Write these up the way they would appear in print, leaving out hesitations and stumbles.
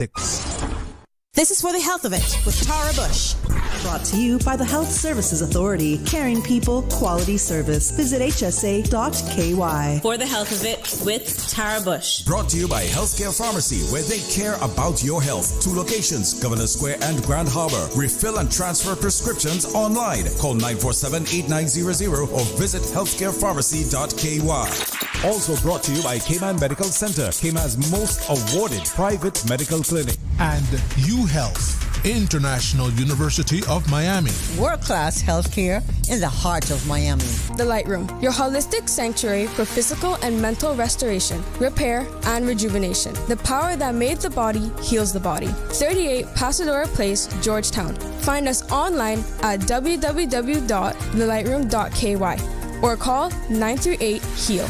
This is For the Health of It with Tara Bush. Brought to you by the Health Services Authority. Caring people, quality service. Visit hsa.ky. For the Health of It with Tara Bush. Brought to you by Healthcare Pharmacy, where they care about your health. 2 locations, Governor Square and Grand Harbor. Refill and transfer prescriptions online. Call 947-8900 or visit healthcarepharmacy.ky. Also brought to you by Cayman Medical Center, Cayman's most awarded private medical clinic. And UHealth, International University of Miami. World-class healthcare in the heart of Miami. The Light Room, your holistic sanctuary for physical and mental restoration, repair, and rejuvenation. The power that made the body heals the body. 38 Pasadora Place, Georgetown. Find us online at www.thelightroom.ky or call 938-HEAL.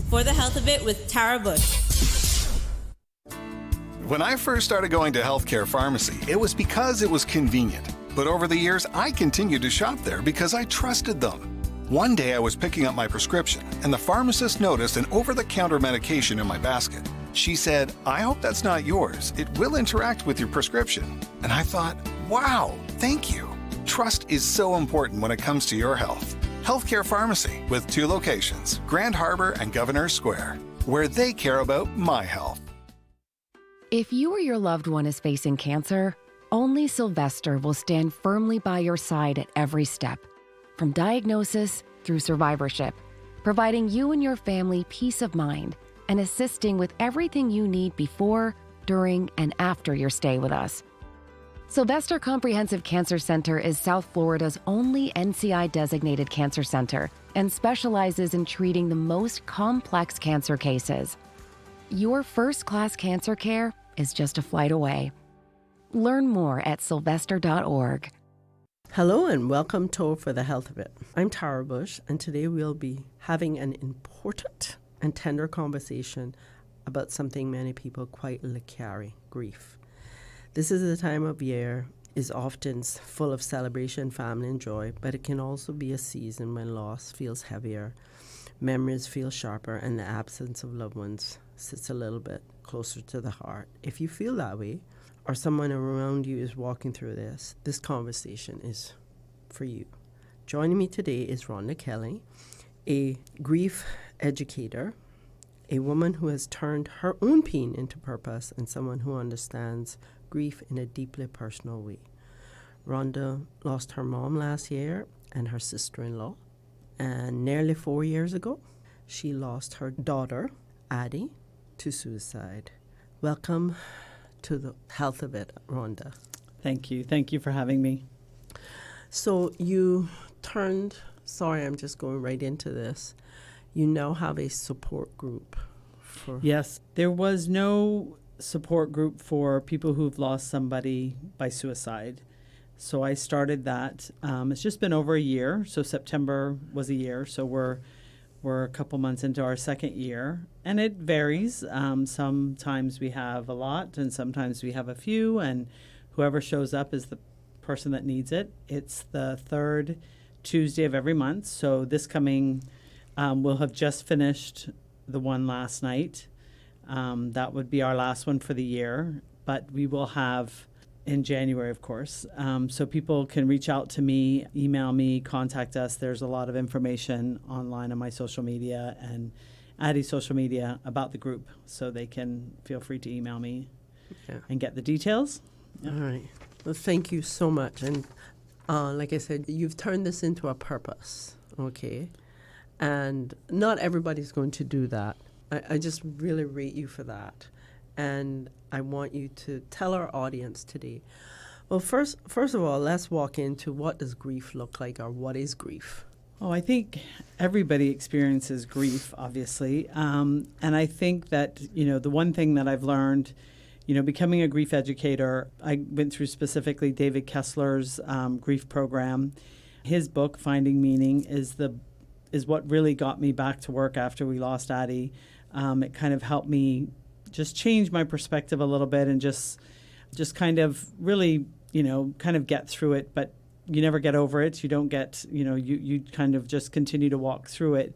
For the Health of It with Tara Bush. When I first started going to Healthcare Pharmacy, it was because it was convenient. But over the years, I continued to shop there because I trusted them. One day I was picking up my prescription, and the pharmacist noticed an over-the-counter medication in my basket. She said, "I hope that's not yours. It will interact with your prescription." And I thought, wow, thank you. Trust is so important when it comes to your health. Healthcare Pharmacy with 2 locations, Grand Harbor and Governor Square, where they care about my health. If you or your loved one is facing cancer, only Sylvester will stand firmly by your side at every step, from diagnosis through survivorship, providing you and your family peace of mind and assisting with everything you need before, during, and after your stay with us. Sylvester Comprehensive Cancer Center is South Florida's only NCI-designated cancer center and specializes in treating the most complex cancer cases. Your first-class cancer care is just a flight away. Learn more at sylvester.org. Hello and welcome to For the Health of It. I'm Tara Bush, and today we'll be having an important and tender conversation about something many people quietly carry, grief. This is a time of year is often full of celebration, family, and joy, but it can also be a season when loss feels heavier, memories feel sharper, and the absence of loved ones sits a little bit closer to the heart. If you feel that way, or someone around you is walking through this conversation is for you. Joining me today is RHONDA Kelly, a grief educator, a woman who has turned her own pain into purpose, and someone who understands grief in a deeply personal way. RHONDA lost her mom last year and her sister-in-law, and nearly 4 years ago, she lost her daughter, Addie, to suicide. Welcome to the Health of It, RHONDA. Thank you. Thank you for having me. So you turned, sorry, I'm just going right into this. You now have a support group for... Yes, there was no support group for people who've lost somebody by suicide. So I started that. It's just been over a year. So September was a year. So we're a couple months into our 2nd year. And it varies. Sometimes we have a lot and sometimes we have a few. And whoever shows up is the person that needs it. It's the 3rd Tuesday of every month. So this coming, we'll have just finished the one last night. That would be our last one for the year, but we will have in January, of course. So people can reach out to me, email me, contact us. There's a lot of information online on my social media and Addie's social media about the group, so they can feel free to email me and get the details. Yeah. All right. Well, thank you so much. And like I said, you've turned this into a purpose, okay? And not everybody's going to do that. I just really rate you for that. And I want you to tell our audience today. Well, first of all, let's walk into what does grief look like, or what is grief? Oh, I think everybody experiences grief, obviously. And I think that, the one thing that I've learned, becoming a grief educator, I went through specifically David Kessler's grief program. His book, Finding Meaning, is what really got me back to work after we lost Addie. It kind of helped me just change my perspective a little bit and just kind of really, kind of get through it. But never get over it. You don't get, you kind of just continue to walk through it,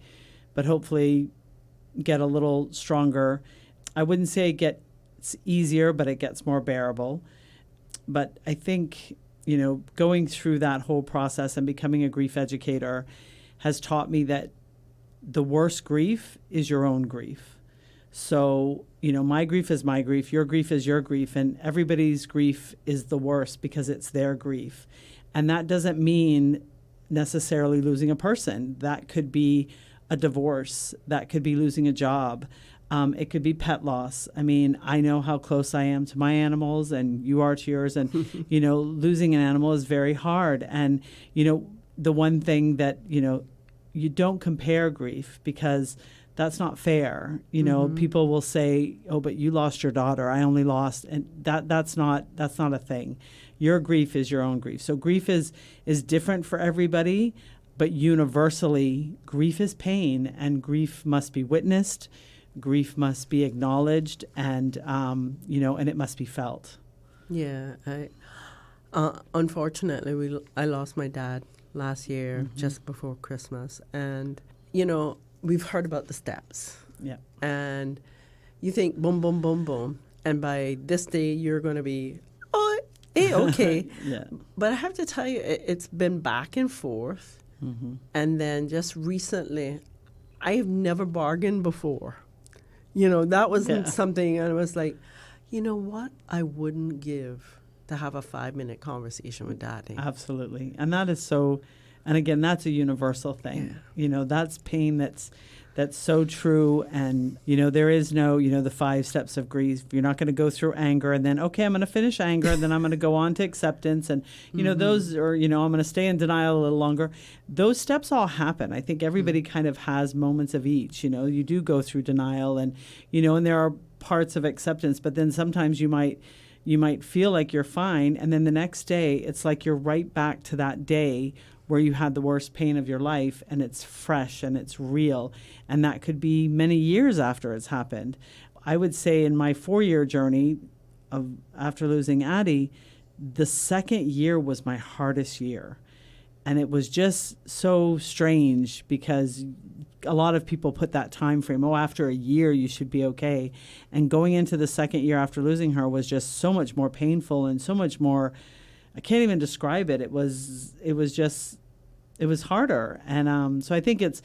but hopefully get a little stronger. I wouldn't say it gets easier, but it gets more bearable. But I think, going through that whole process and becoming a grief educator has taught me that the worst grief is your own grief. So, my grief is my grief, your grief is your grief, and everybody's grief is the worst because it's their grief. And that doesn't mean necessarily losing a person. That could be a divorce. That could be losing a job. It could be pet loss. I mean, I know how close I am to my animals and you are to yours. And, losing an animal is very hard. And, the one thing that, you don't compare grief because that's not fair. People will say, oh, but you lost your daughter. I only lost. And that's not a thing. Your grief is your own grief. So grief is different for everybody, but universally, grief is pain, and grief must be witnessed. Grief must be acknowledged, and and it must be felt. Yeah, unfortunately, I lost my dad last year, just before Christmas, and we've heard about the steps. Yeah, and you think boom, boom, boom, boom, and by this day you're going to be okay. Yeah. But I have to tell you, it's been back and forth, and then just recently, I've never bargained before. That wasn't something, and I was like, you know what? I wouldn't give to have a 5-minute conversation with Daddy. Absolutely. And that is so, and again, that's a universal thing. Yeah. That's pain that's so true. And, there is no, the 5 steps of grief. You're not going to go through anger and then, okay, I'm going to finish anger and then I'm going to go on to acceptance. And, those are, I'm going to stay in denial a little longer. Those steps all happen. I think everybody kind of has moments of each. You do go through denial and, and there are parts of acceptance, but then sometimes you might feel like you're fine. And then the next day, it's like you're right back to that day where you had the worst pain of your life, and it's fresh and it's real. And that could be many years after it's happened. I would say in my 4-year journey after losing Addie, the second year was my hardest year. And it was just so strange because a lot of people put that time frame, after a year you should be okay. And going into the second year after losing her was just so much more painful and so much more, I can't even describe it. It was harder. And so I think it's,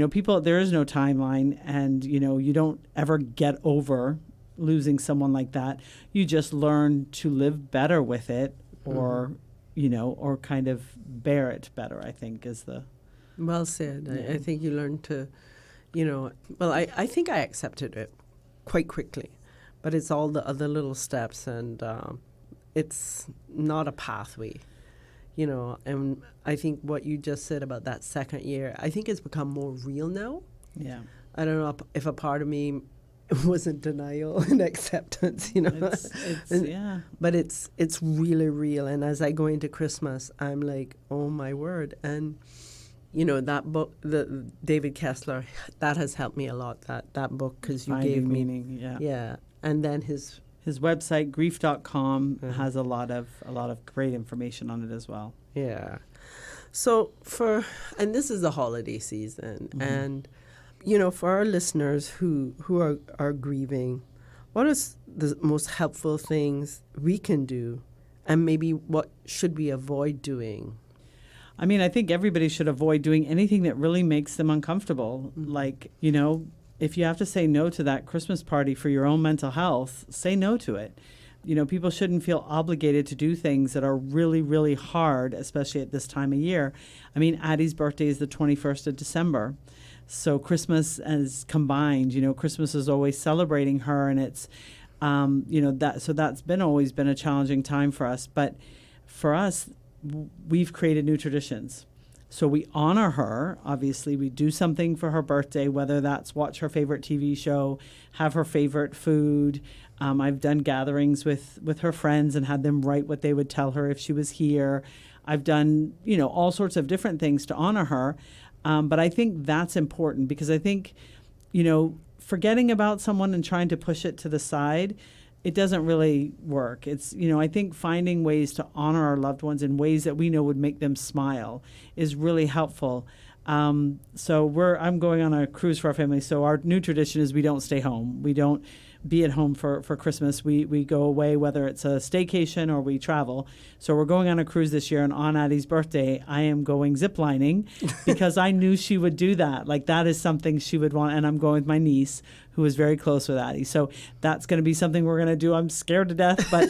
people, there is no timeline, and, you don't ever get over losing someone like that. You just learn to live better with it, or, or kind of bear it better, I think is the... Well said. I think you learn to, I think I accepted it quite quickly, but it's all the other little steps, and it's not a pathway, and I think what you just said about that second year, I think it's become more real now. Yeah. I don't know if a part of me was in denial and acceptance, but it's really real. And as I go into Christmas, I'm like, oh my word. And that book, the David Kessler, that has helped me a lot. That book, because you gave me meaning. Yeah, and then his website, grief.com, has a lot of great information on it as well. Yeah. So and this is the holiday season, and for our listeners who are grieving, what is the most helpful things we can do, and maybe what should we avoid doing? I mean, I think everybody should avoid doing anything that really makes them uncomfortable. Like, if you have to say no to that Christmas party for your own mental health, say no to it. People shouldn't feel obligated to do things that are really, really hard, especially at this time of year. I mean, Addie's birthday is the 21st of December. So Christmas is combined, Christmas is always celebrating her, and it's, that's always been a challenging time for us. But for us, we've created new traditions. So we honor her. Obviously, we do something for her birthday, whether that's watch her favorite TV show, have her favorite food. I've done gatherings with her friends and had them write what they would tell her if she was here. I've done, all sorts of different things to honor her. But I think that's important, because I think, forgetting about someone and trying to push it to the side it doesn't really work. It's, I think finding ways to honor our loved ones in ways that we know would make them smile is really helpful. So I'm going on a cruise for our family. So our new tradition is we don't stay home. We don't be at home for Christmas. We go away, whether it's a staycation or we travel. So we're going on a cruise this year, and on Addie's birthday, I am going ziplining because I knew she would do that. Like, that is something she would want. And I'm going with my niece, who is very close with Addie. So that's going to be something we're going to do. I'm scared to death, but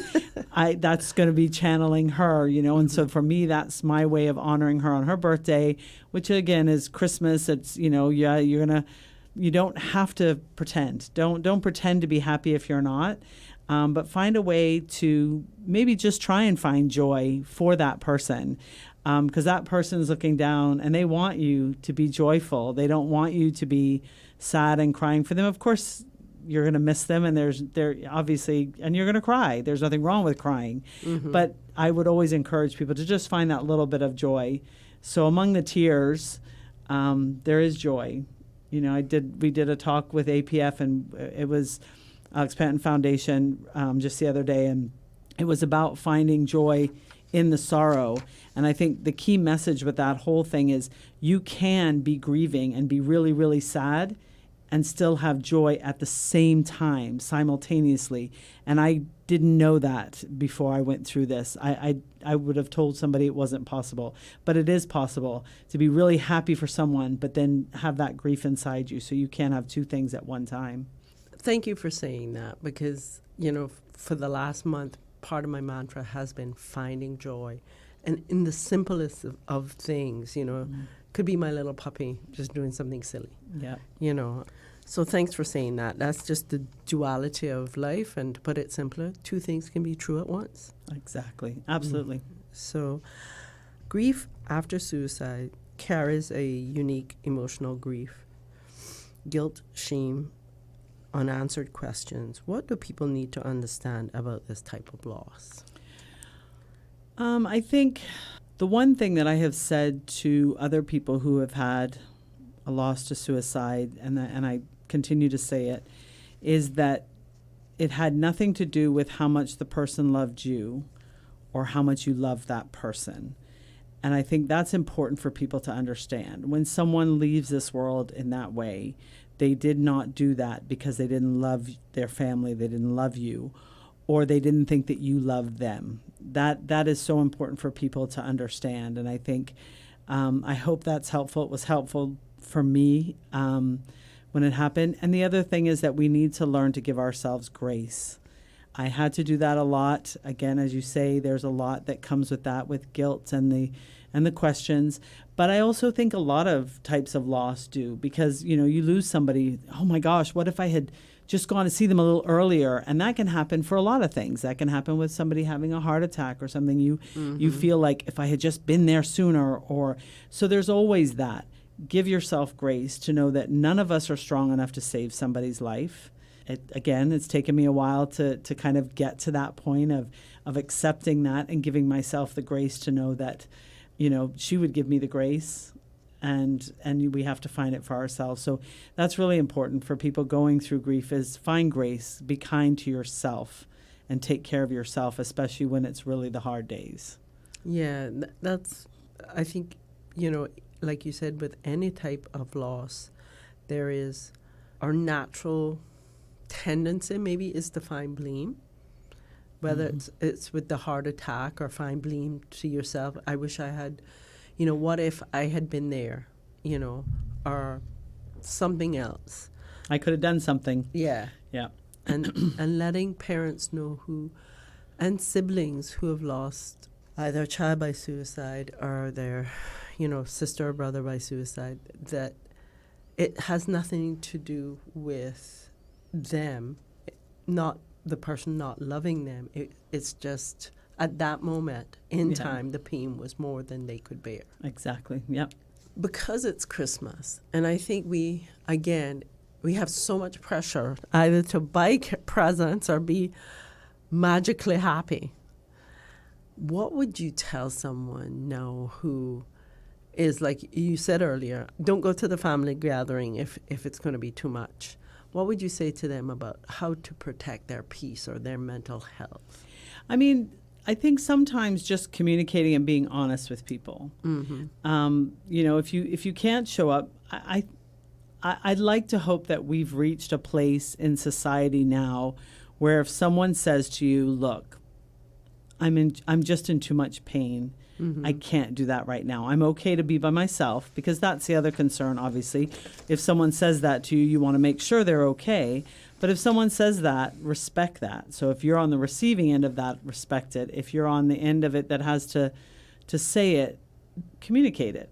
that's going to be channeling her, And so for me, that's my way of honoring her on her birthday, which again is Christmas. It's, you don't have to pretend. Don't pretend to be happy if you're not. But find a way to maybe just try and find joy for that person. Because that person's looking down and they want you to be joyful. They don't want you to be sad and crying for them. Of course, you're going to miss them, and they're obviously, and you're going to cry. There's nothing wrong with crying. Mm-hmm. But I would always encourage people to just find that little bit of joy. So among the tears, there is joy. We did a talk with APF, and it was Alex Penton Foundation just the other day, and it was about finding joy in the sorrow. And I think the key message with that whole thing is you can be grieving and be really, really sad and still have joy at the same time, simultaneously. And I didn't know that before I went through this. I would have told somebody it wasn't possible. But it is possible to be really happy for someone, but then have that grief inside you. So you can't have two things at one time. Thank you for saying that, because, for the last month, part of my mantra has been finding joy. And in the simplest of things, could be my little puppy just doing something silly. Yeah. So thanks for saying that. That's just the duality of life. And to put it simpler, two things can be true at once. Exactly. Absolutely. So grief after suicide carries a unique emotional grief. Guilt, shame, unanswered questions. What do people need to understand about this type of loss? I think the one thing that I have said to other people who have had a loss to suicide, and I continue to say it, is that it had nothing to do with how much the person loved you or how much you loved that person. And I think that's important for people to understand. When someone leaves this world in that way, they did not do that because they didn't love their family, they didn't love you, or they didn't think that you loved them. That is so important for people to understand. And I think, I hope that's helpful. It was helpful for me when it happened. And the other thing is that we need to learn to give ourselves grace. I had to do that a lot. Again, as you say, there's a lot that comes with that, with guilt and the questions. But I also think a lot of types of loss do, because, you lose somebody. Oh my gosh, what if I had just gone to see them a little earlier? And that can happen for a lot of things. That can happen with somebody having a heart attack or something. You feel like if I had just been there sooner, so there's always that. Give yourself grace to know that none of us are strong enough to save somebody's life. It's taken me a while to kind of get to that point of accepting that and giving myself the grace to know that, she would give me the grace, and we have to find it for ourselves. So that's really important for people going through grief, is find grace, be kind to yourself, and take care of yourself, especially when it's really the hard days. Yeah, that's, I think, like you said, with any type of loss, there is our natural tendency maybe is to find blame, whether it's with the heart attack, or find blame to yourself. I wish I had, what if I had been there, or something else. I could have done something. Yeah. Yeah. And letting parents know and siblings who have lost either a child by suicide or their, sister or brother by suicide, that it has nothing to do with them, not the person not loving them. It's just at that moment in time, the pain was more than they could bear. Exactly. Yep. Because it's Christmas, and I think we have so much pressure either to buy presents or be magically happy. What would you tell someone now who is, like you said earlier, don't go to the family gathering if it's going to be too much? what would you say to them about how to protect their peace or their mental health? I mean, I think sometimes just communicating and being honest with people. You know, if you can't show up, I'd like to hope that we've reached a place in society now where if someone says to you, "Look, I'm just in too much pain. I can't do that right now. I'm okay to be by myself," because that's the other concern, obviously. If someone says that to you, you want to make sure they're okay. But if someone says that, respect that. So if you're on the receiving end of that, respect it. If you're on the end of it that has to say it, communicate it.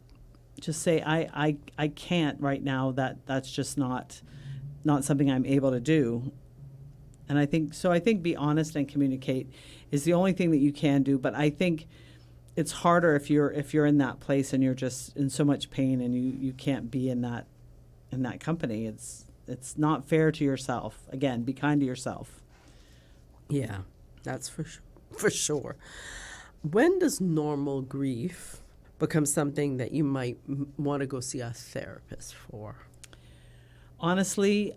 Just say, I can't right now. That's just not something I'm able to do. And I think be honest and communicate is the only thing that you can do. But I think it's harder if you're in that place and you're just in so much pain and you can't be in that company. It's not fair to yourself. Again, be kind to yourself. Yeah, that's for sure. When does normal grief become something that you might want to go see a therapist for? Honestly,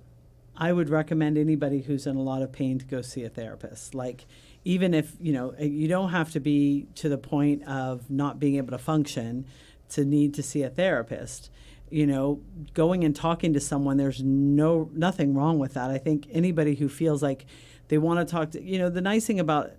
I would recommend anybody who's in a lot of pain to go see a therapist. Like, even if, you don't have to be to the point of not being able to function to need to see a therapist. Going and talking to someone, there's nothing wrong with that. I think anybody who feels like they want to talk to, the nice thing about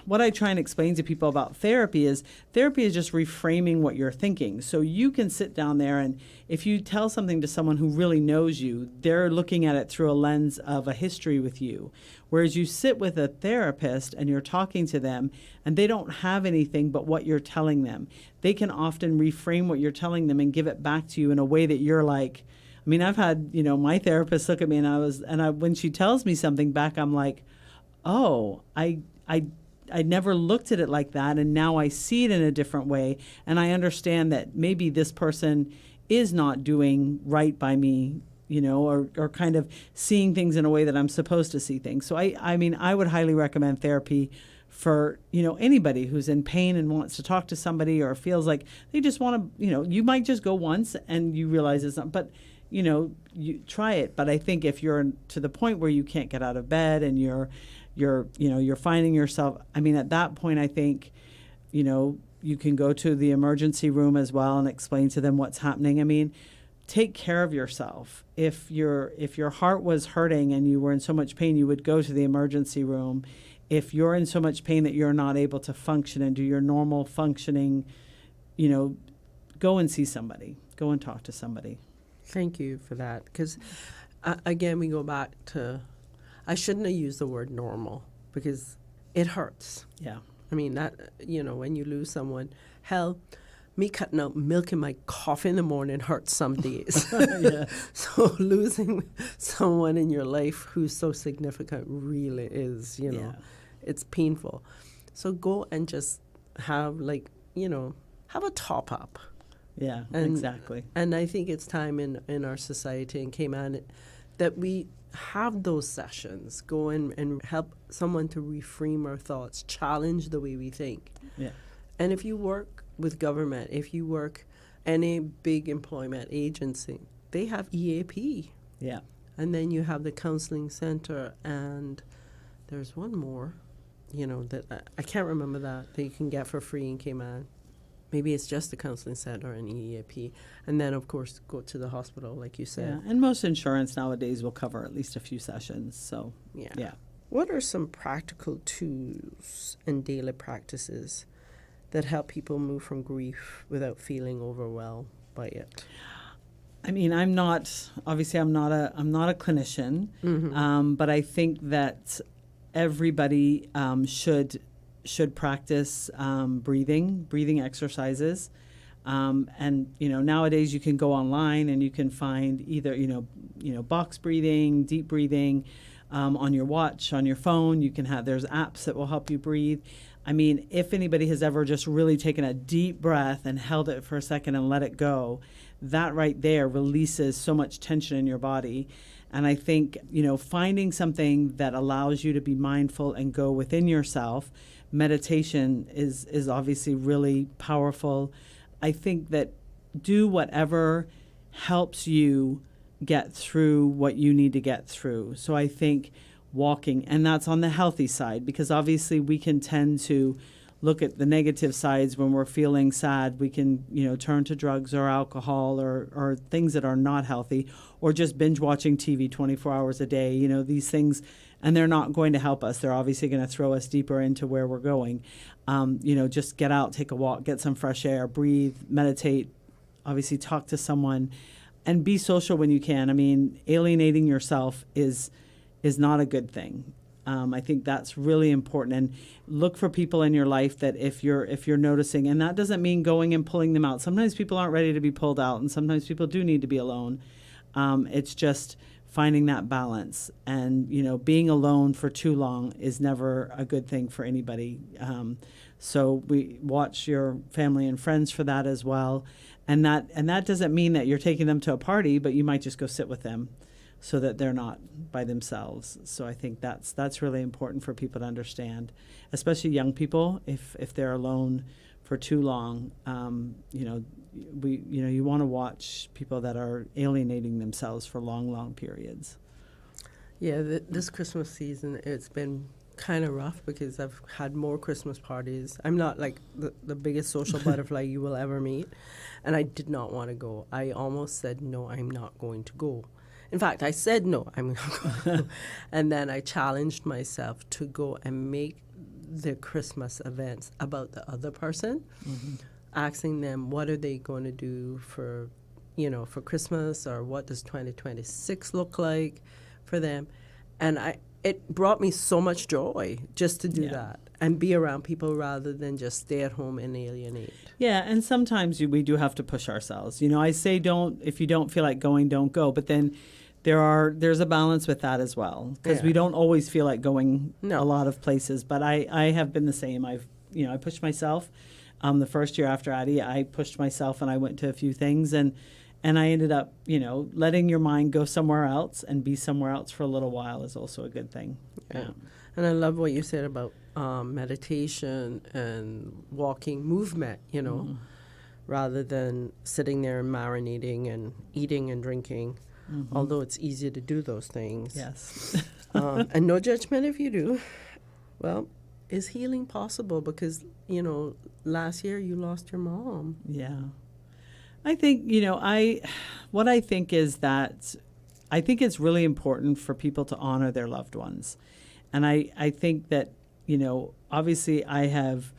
what I try and explain to people about therapy is just reframing what you're thinking. So you can sit down there, and if you tell something to someone who really knows you, they're looking at it through a lens of a history with you. Whereas you sit with a therapist and you're talking to them and they don't have anything but what you're telling them. They can often reframe what you're telling them and give it back to you in a way that you're like, I mean, I've had, my therapist look at me and when she tells me something back, I'm like, oh, I never looked at it like that, and now I see it in a different way, and I understand that maybe this person is not doing right by me, or kind of seeing things in a way that I'm supposed to see things. So I mean, I would highly recommend therapy for, anybody who's in pain and wants to talk to somebody or feels like they just want to, you might just go once and you realize it's not, but you try it. But I think if you're to the point where you can't get out of bed and you're finding yourself, I mean, at that point, I think, you can go to the emergency room as well and explain to them what's happening. I mean, take care of yourself. If your heart was hurting and you were in so much pain, you would go to the emergency room. If you're in so much pain that you're not able to function and do your normal functioning, go and see somebody. Go and talk to somebody. Thank you for that. Because, again, we go back to, I shouldn't have used the word normal because it hurts. Yeah. I mean, that, when you lose someone, hell, me cutting out milk in my coffee in the morning hurts some days. Yeah. So losing someone in your life who's so significant really is, it's painful. So go and just have have a top up. Yeah, exactly. And I think it's time in our society in Cayman that we have those sessions, go in and help someone to reframe our thoughts, challenge the way we think. Yeah. And if you work with government, if you work any big employment agency, they have EAP. Yeah. And then you have the counseling center, and there's one more, that I can't remember that you can get for free in Cayman. Maybe it's just the counseling center and EAP. And then, of course, go to the hospital, like you said. Yeah. And most insurance nowadays will cover at least a few sessions. So, yeah. What are some practical tools and daily practices that help people move from grief without feeling overwhelmed by it? I mean, I'm not a clinician, but I think that everybody should practice breathing exercises. And, nowadays you can go online and you can find either, box breathing, deep breathing, on your watch, on your phone. There's apps that will help you breathe. I mean, if anybody has ever just really taken a deep breath and held it for a second and let it go, that right there releases so much tension in your body. And I think, finding something that allows you to be mindful and go within yourself, meditation is obviously really powerful. I think that do whatever helps you get through what you need to get through. So I think walking, and that's on the healthy side, because obviously we can tend to look at the negative sides when we're feeling sad. We can, turn to drugs or alcohol or things that are not healthy, or just binge watching TV 24 hours a day, these things, and they're not going to help us. They're obviously going to throw us deeper into where we're going. Just get out, take a walk, get some fresh air, breathe, meditate, obviously talk to someone, and be social when you can. I mean, alienating yourself is not a good thing. I think that's really important. And look for people in your life that if you're noticing, and that doesn't mean going and pulling them out. Sometimes people aren't ready to be pulled out, and sometimes people do need to be alone. It's just finding that balance. And, being alone for too long is never a good thing for anybody. So we watch your family and friends for that as well. And that doesn't mean that you're taking them to a party, but you might just go sit with them so that they're not by themselves. So I think that's really important for people to understand, especially young people. If they're alone for too long, you want to watch people that are alienating themselves for long periods. Yeah, this Christmas season, it's been kind of rough because I've had more Christmas parties. I'm not like the biggest social butterfly you will ever meet, and I did not want to go. I almost said, no, I'm not going to go. In fact, I said, no, I'm not going to go. And then I challenged myself to go and make the Christmas events about the other person, asking them what are they going to do for Christmas, or what does 2026 look like for them. And it brought me so much joy just to do that and be around people rather than just stay at home and alienate. Yeah, and sometimes we do have to push ourselves. I say if you don't feel like going, don't go. But then there's a balance with that as well, because we don't always feel like going a lot of places. But I have been the same. I pushed myself. The first year after Addie, I pushed myself and I went to a few things, and I ended up, letting your mind go somewhere else and be somewhere else for a little while is also a good thing. Yeah. And I love what you said about meditation and walking, movement, rather than sitting there and marinating and eating and drinking, although it's easier to do those things. Yes. And no judgment if you do. Well, is healing possible? Because, last year you lost your mom. Yeah. I think, what I think is that I think it's really important for people to honor their loved ones. And I think that, obviously I have,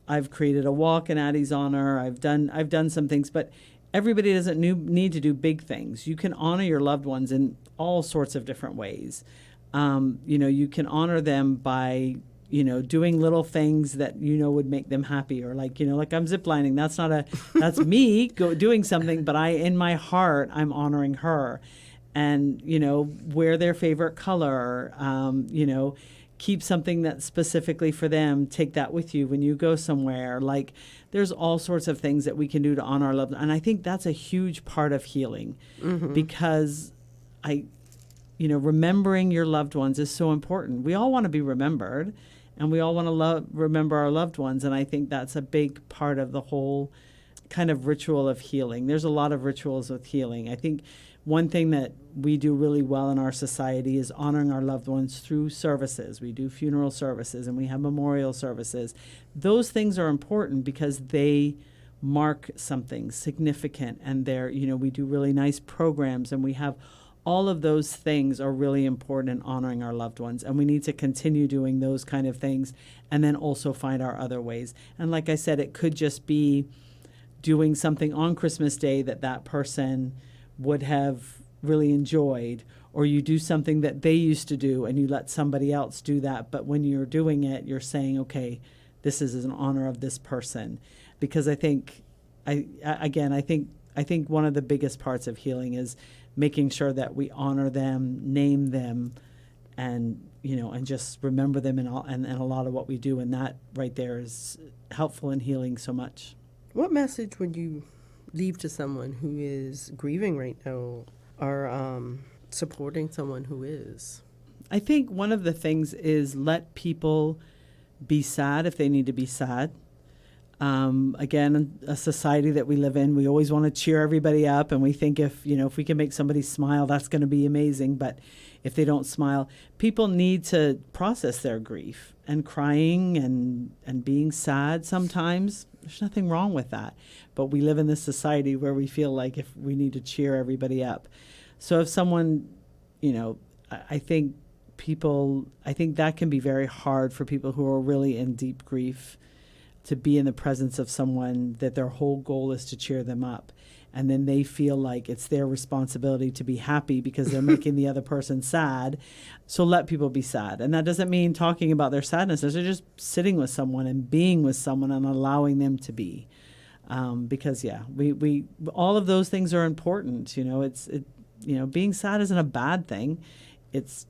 I've created a walk in Addie's honor. I've done some things, but everybody doesn't need to do big things. You can honor your loved ones in all sorts of different ways. You can honor them by doing little things that would make them happy, or like I'm ziplining. That's me doing something, but in my heart I'm honoring her, and wear their favorite color. Keep something that's specifically for them. Take that with you when you go somewhere. Like, there's all sorts of things that we can do to honor our loved ones, and I think that's a huge part of healing, because remembering your loved ones is so important. We all want to be remembered. And we all want to remember our loved ones. And I think that's a big part of the whole kind of ritual of healing. There's a lot of rituals with healing. I think one thing that we do really well in our society is honoring our loved ones through services. We do funeral services and we have memorial services. Those things are important because they mark something significant. And we do really nice programs, and we have all of those things are really important in honoring our loved ones, and we need to continue doing those kind of things, and then also find our other ways. And like I said, it could just be doing something on Christmas Day that person would have really enjoyed, or you do something that they used to do and you let somebody else do that. But when you're doing it, you're saying, okay, this is in honor of this person. Because I think one of the biggest parts of healing is making sure that we honor them, name them, and just remember them in a lot of what we do. And that right there is helpful in healing so much. What message would you leave to someone who is grieving right now, or supporting someone who is? I think one of the things is let people be sad if they need to be sad. Again, a society that we live in, we always want to cheer everybody up, and we think if we can make somebody smile, that's going to be amazing. But if they don't smile, people need to process their grief, and crying and being sad sometimes. There's nothing wrong with that. But we live in this society where we feel like if we need to cheer everybody up. So if someone, I think that can be very hard for people who are really in deep grief, to be in the presence of someone that their whole goal is to cheer them up. And then they feel like it's their responsibility to be happy because they're making the other person sad. So let people be sad. And that doesn't mean talking about their sadness. They're just sitting with someone and being with someone and allowing them to be. Because we all of those things are important. Being sad isn't a bad thing. It's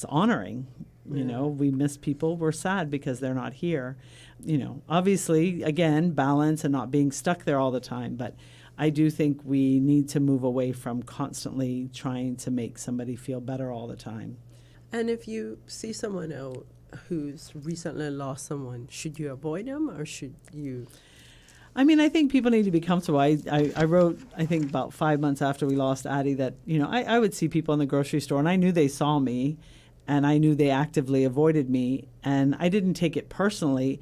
honoring. We miss people. We're sad because they're not here. Obviously, again, balance and not being stuck there all the time. But I do think we need to move away from constantly trying to make somebody feel better all the time. And if you see someone out who's recently lost someone, should you avoid them or should you? I think people need to be comfortable. I wrote, I think about 5 months after we lost Addie, that, I would see people in the grocery store and I knew they saw me and I knew they actively avoided me, and I didn't take it personally.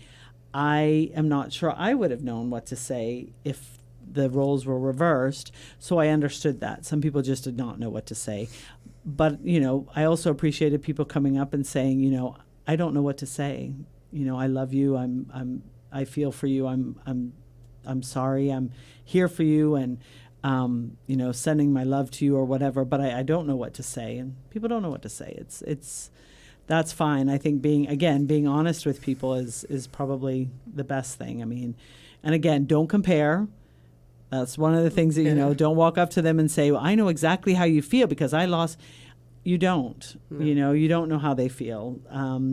I am not sure I would have known what to say if the roles were reversed. So I understood that. Some people just did not know what to say. But, I also appreciated people coming up and saying, I don't know what to say. I love you. I feel for you. I'm sorry. I'm here for you, and sending my love to you or whatever, but I don't know what to say, and people don't know what to say. That's fine. I think being honest with people is probably the best thing. And again, don't compare. That's one of the things that, don't walk up to them and say, well, I know exactly how you feel because I lost. You don't. No. You don't know how they feel.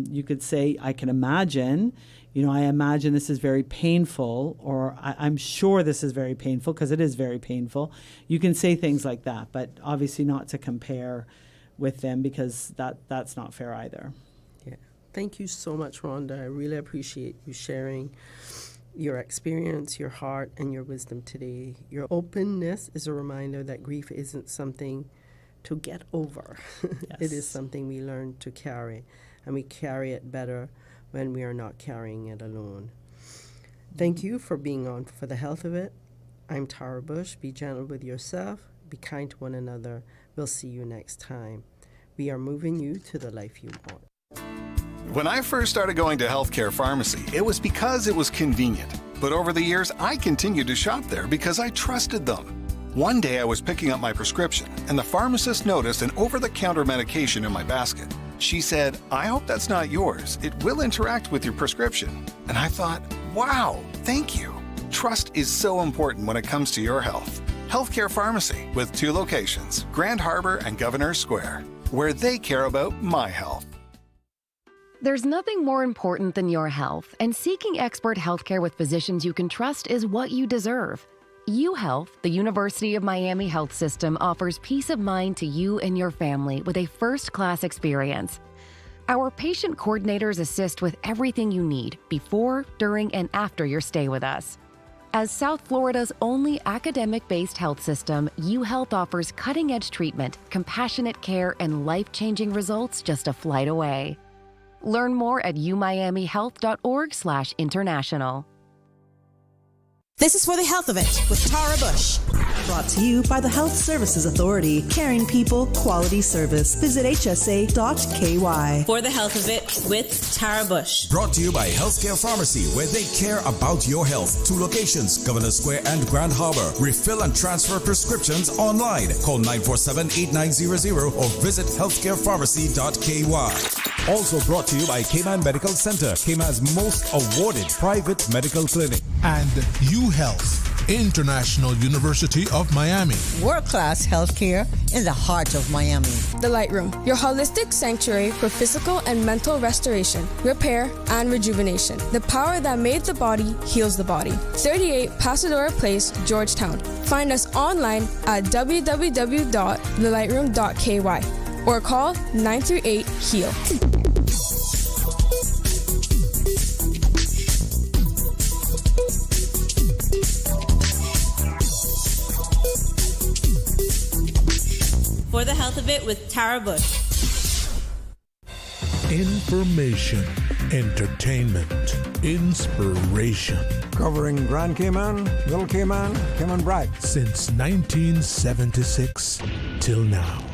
You could say, I can imagine. I imagine this is very painful, or I'm sure this is very painful because it is very painful. You can say things like that, but obviously not to compare with them because that's not fair either. Yeah. Thank you so much, Rhonda. I really appreciate you sharing your experience, your heart, and your wisdom today. Your openness is a reminder that grief isn't something to get over. Yes. It is something we learn to carry, and we carry it better when we are not carrying it alone. Thank you for being on For the Health of It. I'm Tara Bush. Be gentle with yourself. Be kind to one another. We'll see you next time. We are moving you to the life you want. When I first started going to Healthcare Pharmacy, it was because it was convenient. But over the years, I continued to shop there because I trusted them. One day I was picking up my prescription, and the pharmacist noticed an over-the-counter medication in my basket. She said, I hope that's not yours. It will interact with your prescription. And I thought, wow, thank you. Trust is so important when it comes to your health. Healthcare Pharmacy with 2 locations, Grand Harbor and Governor Square, where they care about my health. There's nothing more important than your health, and seeking expert healthcare with physicians you can trust is what you deserve. UHealth, the University of Miami Health System, offers peace of mind to you and your family with a first-class experience. Our patient coordinators assist with everything you need before, during, and after your stay with us. As South Florida's only academic-based health system, UHealth offers cutting-edge treatment, compassionate care, and life-changing results just a flight away. Learn more at umiamihealth.org/international. This is For the Health of It with Tara Bush. Brought to you by the Health Services Authority. Caring people, quality service. Visit hsa.ky. For the Health of It with Tara Bush. Brought to you by Healthcare Pharmacy, where they care about your health. 2 locations, Governor Square and Grand Harbor. Refill and transfer prescriptions online. Call 947-8900 or visit healthcarepharmacy.ky. Also brought to you by Cayman Medical Center, Cayman's most awarded private medical clinic. And UHealth, International University of Miami. World-class healthcare in the heart of Miami. The Light Room, your holistic sanctuary for physical and mental restoration, repair, and rejuvenation. The power that made the body heals the body. 38 Pasadora Place, Georgetown. Find us online at www.thelightroom.ky or call 938-HEAL. For the Health of It with Tara Bush. Information, entertainment, inspiration. Covering Grand Cayman, Little Cayman, Cayman Brac. Since 1976 till now.